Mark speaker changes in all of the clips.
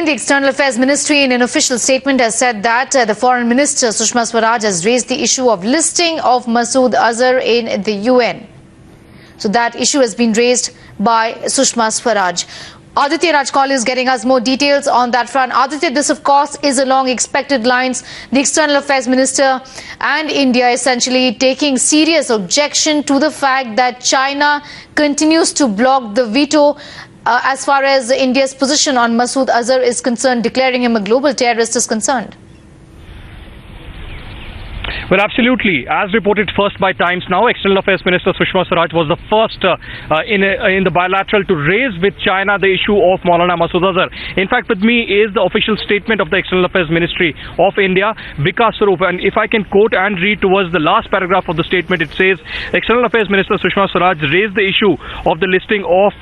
Speaker 1: the External Affairs Ministry in an official statement has said that the Foreign Minister Sushma Swaraj has raised the issue of listing of Masood Azhar in the UN. So that issue has been raised by Sushma Swaraj. Aditya Rajkal is getting us more details on that front. Aditya, this of course is along expected lines. The External Affairs Minister and India essentially taking serious objection to the fact that China continues to block the veto as far as India's position on Masood Azhar is concerned, declaring him a global terrorist is concerned.
Speaker 2: Well, absolutely. As reported first by Times Now, External Affairs Minister Sushma Swaraj was the first in the bilateral to raise with China the issue of Maulana Masood Azhar. In fact, with me is the official statement of the External Affairs Ministry of India, Vikas Sarup. And if I can quote and read towards the last paragraph of the statement, it says, External Affairs Minister Sushma Swaraj raised the issue of the listing of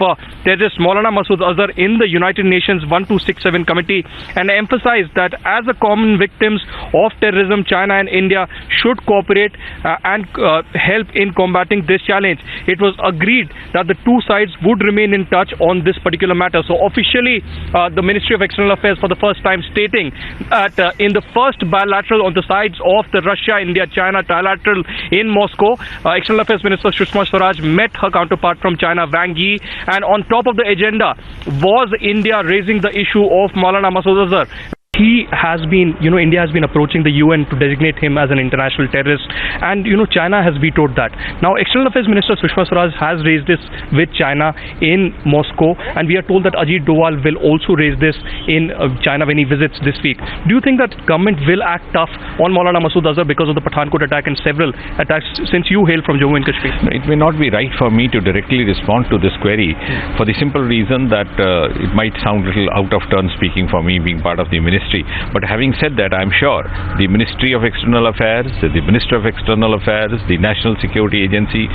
Speaker 2: terrorist Maulana Masood Azhar in the United Nations 1267 committee and emphasized that as a common victims of terrorism, China and India should cooperate and help in combating this challenge. It was agreed that the two sides would remain in touch on this particular matter. So officially, the Ministry of External Affairs for the first time stating that in the first bilateral on the sides of the Russia, India, China trilateral in Moscow, External Affairs Minister Sushma Swaraj met her counterpart from China, Wang Yi, and on top of the agenda was India raising the issue of Maulana Masood Azhar. He has been, India has been approaching the UN to designate him as an international terrorist, and China has vetoed that. Now, External Affairs Minister Sushma Swaraj has raised this with China in Moscow, and we are told that Ajit Doval will also raise this in China when he visits this week. Do you think that government will act tough on Maulana Masood Azhar because of the Pathankot attack and several attacks since you hail from Jammu and Kashmir?
Speaker 3: It may not be right for me to directly respond to this query for the simple reason that it might sound a little out of turn speaking for me being part of the ministry. But having said that, I'm sure the Ministry of External Affairs, the Minister of External Affairs, the National Security Agency,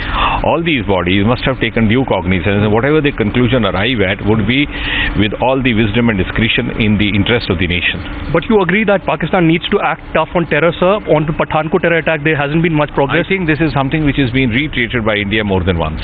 Speaker 3: all these bodies must have taken due cognizance, and whatever the conclusion arrive at would be with all the wisdom and discretion in the interest of the nation.
Speaker 2: But you agree that Pakistan needs to act tough on terror, sir? On the Pathankot terror attack, there hasn't been much progress.
Speaker 3: I think this is something which has been reiterated by India more than once.